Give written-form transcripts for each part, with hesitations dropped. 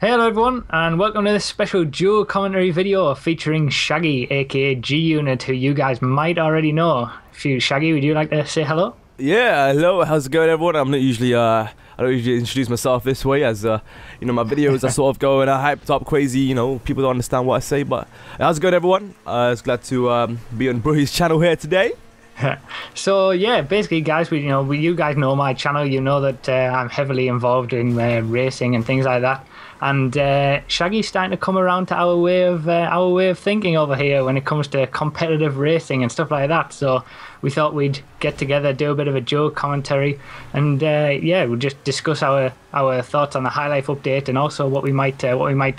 Hello everyone, and welcome to this special dual commentary video featuring Shaggy, aka G-Unit, who you guys might already know. Shaggy, would you like to say hello? Yeah, hello. How's it going, everyone? I'm not usually I don't usually introduce myself this way, as my videos are sort of going hyped up, crazy. People don't understand what I say. But how's it going, everyone? I was glad to be on Brody's channel here today. So yeah, basically, guys, you guys know my channel. You know that I'm heavily involved in racing and things like that. And Shaggy's starting to come around to our way of thinking over here when it comes to competitive racing and stuff like that. So we thought we'd get together, do a bit of a joke commentary, and we'll just discuss our thoughts on the High Life update and also what we might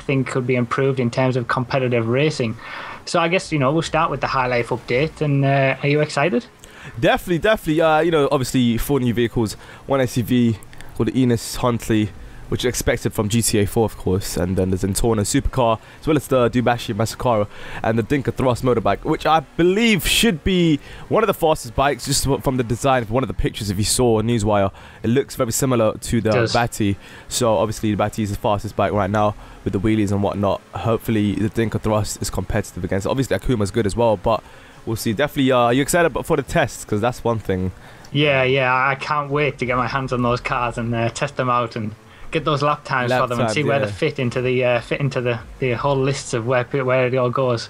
think could be improved in terms of competitive racing. So I guess we'll start with the High Life update. And are you excited? Definitely. Obviously 4 new vehicles, one SUV called the Enos Huntley, which is expected from GTA 4, of course, and then the Zentorno supercar, as well as the Dubashi Masakara and the Dinka Thrust motorbike, which I believe should be one of the fastest bikes, just from the design of one of the pictures. If you saw on Newswire, it looks very similar to the Bati. So obviously the Bati is the fastest bike right now with the wheelies and whatnot. Hopefully the Dinka Thrust is competitive against it. Obviously Akuma's good as well, but we'll see. Definitely, are you excited for the tests? Because that's one thing. Yeah, I can't wait to get my hands on those cars and test them out and get those lap times for them and see where they fit into the whole lists of where it all goes.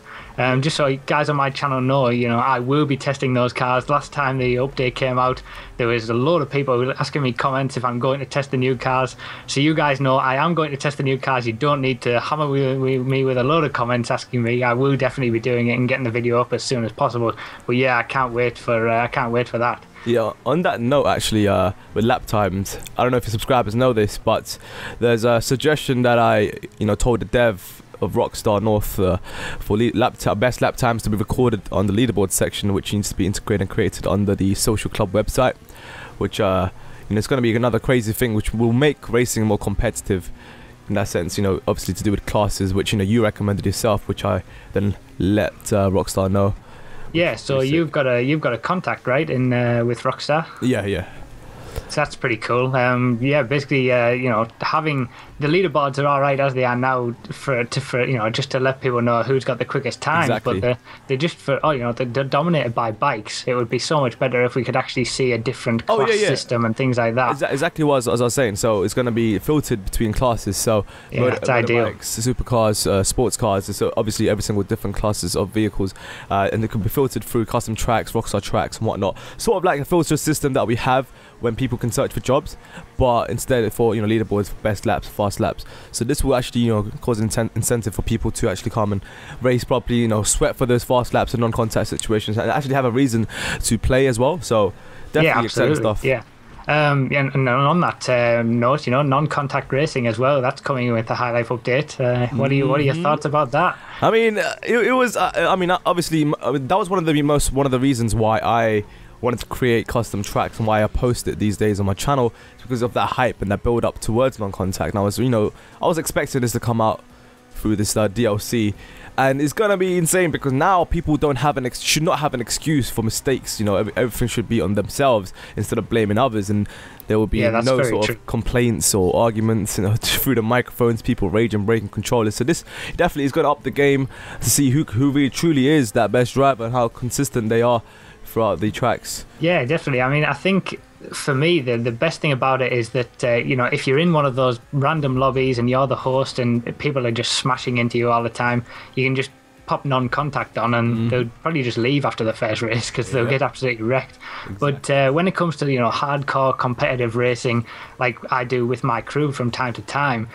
Just so you guys on my channel know, I will be testing those cars. Last time the update came out, there was a load of people asking me comments if I'm going to test the new cars. So you guys know I am going to test the new cars. You don't need to hammer me with a load of comments asking me. I will definitely be doing it and getting the video up as soon as possible. But yeah, I can't wait for that. Yeah, on that note, actually, with lap times, I don't know if your subscribers know this, but there's a suggestion that I, told the dev of Rockstar North for best lap times to be recorded on the leaderboard section, which needs to be integrated and created under the social club website, which it's going to be another crazy thing, which will make racing more competitive in that sense. Obviously to do with classes, which you recommended yourself, which I then let Rockstar know. Yeah, so you've got a contact, right, in with Rockstar? Yeah. So that's pretty cool. Basically, having the leaderboards are all right as they are now for just to let people know who's got the quickest time. Exactly. But they're just they're dominated by bikes. It would be so much better if we could actually see a different class system and things like that. Exactly as I was saying. So it's going to be filtered between classes. So that's ideal. Supercars, sports cars. So obviously every single different classes of vehicles, and it can be filtered through custom tracks, Rockstar tracks, and whatnot. Sort of like a filter system that we have when people can search for jobs, but instead for leaderboards for best laps, fast laps. So this will actually cause an incentive for people to actually come and race properly, sweat for those fast laps and non-contact situations, and actually have a reason to play as well. So definitely exciting stuff. Yeah. And on that note, non-contact racing as well. That's coming with the High Life update. What are your thoughts about that? I mean, it was. Obviously, that was one of the reasons why I wanted to create custom tracks and why I post it these days on my channel. It's because of that hype and that build up towards non-contact. And I was expecting this to come out through this DLC, and it's gonna be insane because now people should not have an excuse for mistakes. Everything should be on themselves instead of blaming others, and there will be no sort of complaints or arguments through the microphones, people raging, breaking controllers. So this definitely is gonna up the game to see who really truly is that best driver and how consistent they are throughout the tracks. Yeah, definitely. I mean, I think for me the best thing about it is that if you're in one of those random lobbies and you're the host and people are just smashing into you all the time, you can just pop non-contact on and they'll probably just leave after the first race because they'll get absolutely wrecked. Exactly. But when it comes to hardcore competitive racing like I do with my crew from time to time,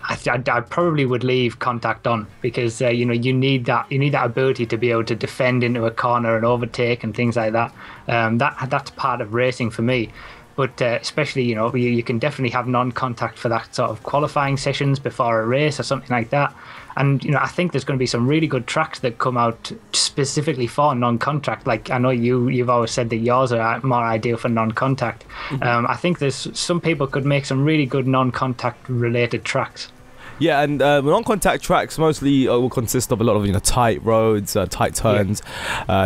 I probably would leave contact on because you need that ability to be able to defend into a corner and overtake and things like that. That's part of racing for me. But especially you can definitely have non-contact for that sort of qualifying sessions before a race or something like that. And I think there's going to be some really good tracks that come out specifically for non-contact. Like I know you've always said that yours are more ideal for non-contact. I think there's some people could make some really good non-contact related tracks. Yeah, and non-contact tracks mostly will consist of a lot of tight roads, tight turns.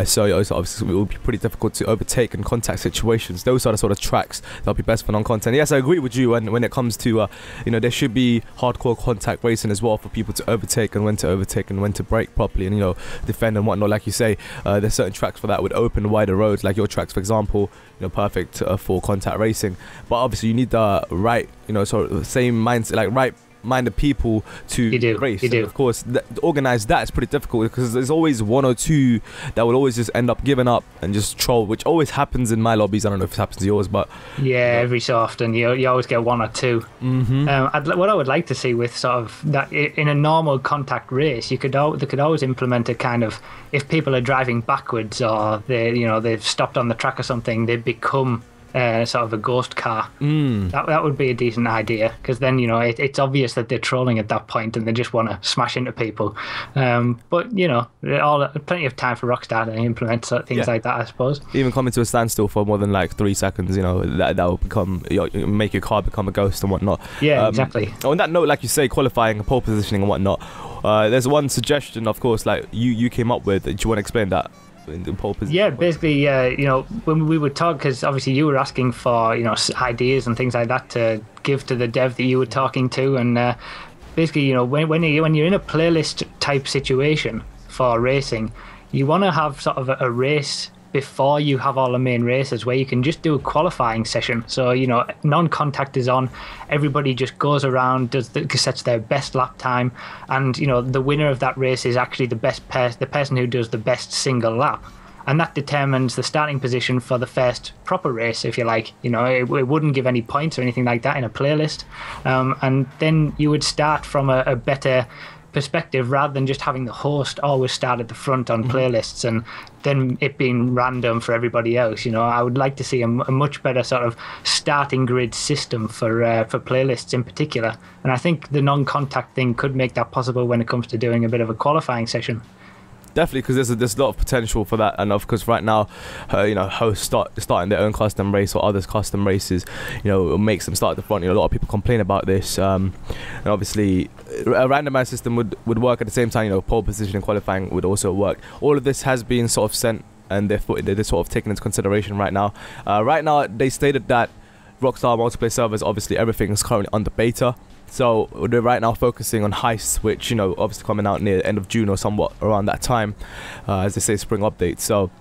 So obviously it will be pretty difficult to overtake in contact situations. Those are the sort of tracks that'll be best for non-contact. Yes, I agree with you. And when it comes to there should be hardcore contact racing as well for people to overtake and when to brake properly and defend and whatnot. Like you say, there's certain tracks for that with open wider roads, like your tracks, for example. Perfect for contact racing. But obviously you need the right sort of same mindset, like right-minded people to race. You do. Of course, to organize that is pretty difficult because there's always one or two that will always just end up giving up and just troll, which always happens in my lobbies. I don't know if it happens to yours, but every so often you always get one or two. What I would like to see with sort of that in a normal contact race, they could always implement a kind of, if people are driving backwards or they've stopped on the track or something, they become sort of a ghost car. That would be a decent idea, because then it's obvious that they're trolling at that point and they just want to smash into people. But plenty of time for Rockstar to implement things like that, I suppose. Even coming to a standstill for more than like 3 seconds, that will become make your car become a ghost and whatnot. Exactly. On that note, like you say, qualifying, pole positioning and whatnot, there's one suggestion, of course, like you came up with. Do you want to explain that? In the pole position? Yeah, basically, when we would talk, because obviously you were asking for ideas and things like that to give to the dev that you were talking to, and basically, when you're in a playlist type situation for racing, you want to have sort of a race before you have all the main races where you can just do a qualifying session. So non-contact is on, everybody just goes around, sets their best lap time, and the winner of that race is actually the person who does the best single lap, and that determines the starting position for the first proper race, if you like. It wouldn't give any points or anything like that in a playlist, and then you would start from a better perspective rather than just having the host always start at the front on playlists and then it being random for everybody else. I would like to see a much better sort of starting grid system for playlists in particular, and I think the non-contact thing could make that possible when it comes to doing a bit of a qualifying session. Definitely, because there's a lot of potential for that, and of course right now, hosts starting their own custom race or others' custom races, it makes them start at the front. A lot of people complain about this, and obviously a randomized system would work at the same time. Pole position and qualifying would also work. All of this has been sort of sent, and they're sort of taken into consideration right now. Right now, they stated that Rockstar multiplayer servers, obviously everything is currently under beta. So they're right now focusing on heists, which obviously coming out near the end of June or somewhat around that time, as they say, spring update. So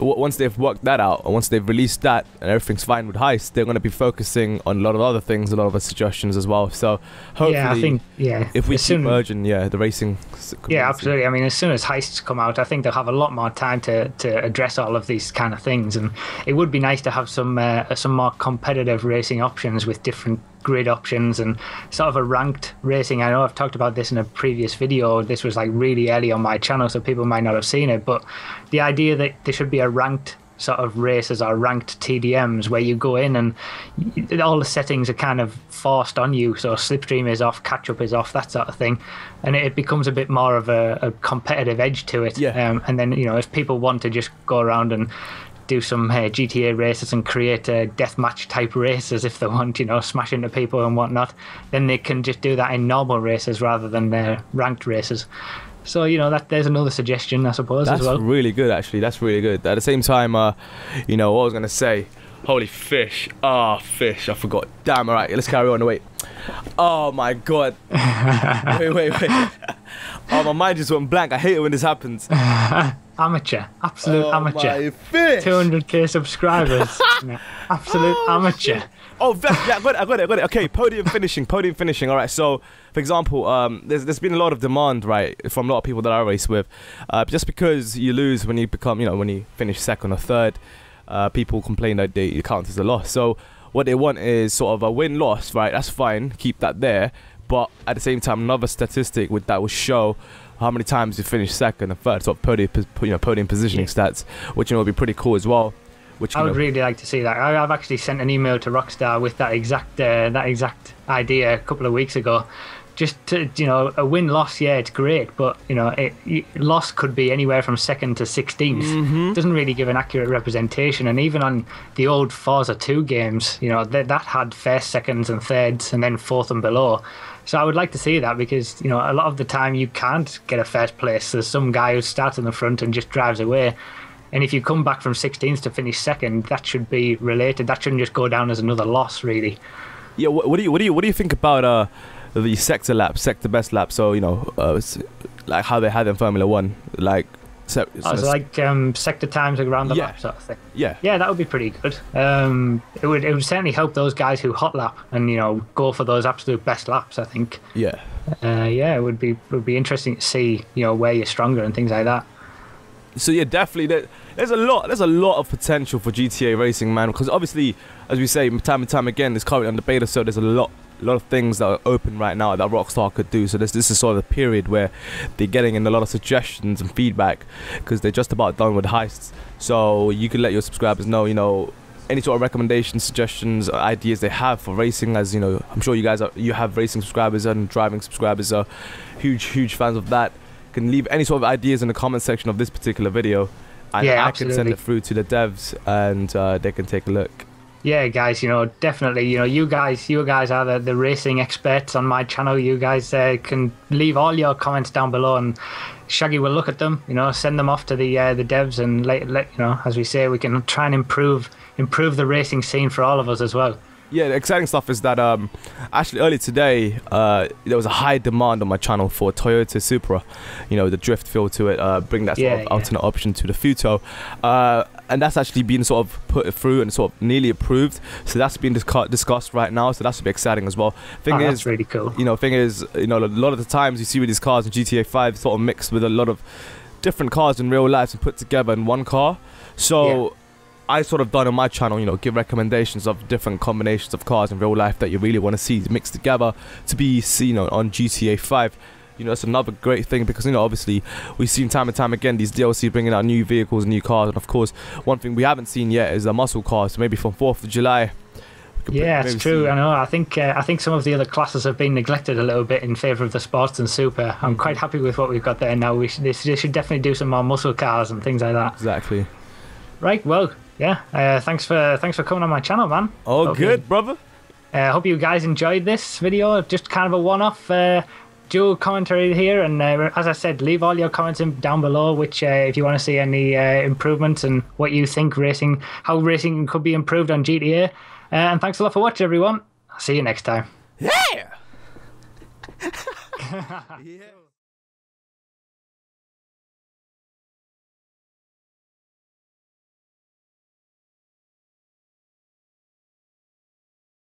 once they've worked that out, and once they've released that and everything's fine with heists, they're going to be focusing on a lot of other things, a lot of other suggestions as well. So hopefully, I think, if we keep merging, the racing. Yeah, absolutely. I mean, as soon as heists come out, I think they'll have a lot more time to address all of these kind of things, and it would be nice to have some more competitive racing options with different grid options and sort of a ranked racing. I know I've talked about this in a previous video. This was like really early on my channel, so people might not have seen it, but the idea that there should be a ranked sort of races or ranked TDMs where you go in and all the settings are kind of forced on you, so slipstream is off, catch up is off, that sort of thing, and it becomes a bit more of a competitive edge to it. And then if people want to just go around and do some GTA races and create deathmatch type races if they want, smash into people and whatnot, then they can just do that in normal races rather than ranked races. So that there's another suggestion, I suppose. That's as well. Really good, actually. That's really good. At the same time, what I was gonna say, holy fish! Fish! I forgot. Damn. All right, let's carry on. Wait. Oh my god. wait. Oh, my mind just went blank. I hate it when this happens. Amateur, absolute amateur. My fish. 200k subscribers. Absolute amateur. Oh, yeah, I got it. Okay, podium finishing. All right, so for example, there's been a lot of demand, right, from a lot of people that I race with. Just because you lose when you become, when you finish second or third, people complain that you count as a loss. So what they want is sort of a win-loss, right? That's fine, keep that there. But at the same time, another statistic that will show how many times you finish second and third, sort of podium positioning stats, which would be pretty cool as well. Which I would really like to see that. I've actually sent an email to Rockstar with that exact idea a couple of weeks ago, just to, a win-loss, yeah, it's great, but loss could be anywhere from second to 16th. It doesn't really give an accurate representation. And even on the old Forza 2 games, that had first, seconds, and thirds, and then fourth and below. So I would like to see that, because a lot of the time you can't get a first place. There's some guy who starts in the front and just drives away. And if you come back from 16th to finish second, that should be related. That shouldn't just go down as another loss, really. Yeah, what do you think about the sector laps, sector best laps? So like how they had in Formula One, like sector times around the lap sort of thing. Yeah, that would be pretty good. It would certainly help those guys who hot lap and go for those absolute best laps, I think. Yeah. It would be interesting to see where you're stronger and things like that. So yeah, definitely there's a lot of potential for GTA racing, man, because obviously, as we say time and time again, it's currently on the beta, so there's a lot of things that are open right now that Rockstar could do. So this is sort of the period where they're getting in a lot of suggestions and feedback, because they're just about done with heists. So you can let your subscribers know, any sort of recommendations, suggestions, or ideas they have for racing. As I'm sure you have racing subscribers and driving subscribers are huge fans of that. Can leave any sort of ideas in the comment section of this particular video, and I can send it through to the devs, and they can take a look. Yeah, guys, definitely, you guys are the racing experts on my channel. You guys can leave all your comments down below, and Shaggy will look at them, send them off to the devs, and let as we say, we can try and improve the racing scene for all of us as well. Yeah, the exciting stuff is that actually earlier today there was a high demand on my channel for Toyota Supra, the drift feel to it, bring that sort of alternate option to the Futo, and that's actually been sort of put through and sort of nearly approved. So that's being discussed right now. So that's to be exciting as well. That's really cool. Thing is, a lot of the times you see with these cars in GTA 5 sort of mixed with a lot of different cars in real life and put together in one car. So I sort of done on my channel, give recommendations of different combinations of cars in real life that you really want to see mixed together to be seen on GTA 5. It's another great thing, because obviously we've seen time and time again these DLC bringing out new vehicles and new cars, and of course one thing we haven't seen yet is the muscle cars. So maybe from 4th of July. Yeah, it's true. I know. I think some of the other classes have been neglected a little bit in favour of the sports and super. I'm quite happy with what we've got there now. They should definitely do some more muscle cars and things like that. Exactly. Right. Well. Yeah, thanks for coming on my channel, man. Oh, good, brother. Hope you guys enjoyed this video. Just kind of a one-off dual commentary here, and as I said, leave all your comments down below. Which, if you want to see any improvements and what you think how racing could be improved on GTA. And thanks a lot for watching, everyone. I'll see you next time. Yeah. Yeah.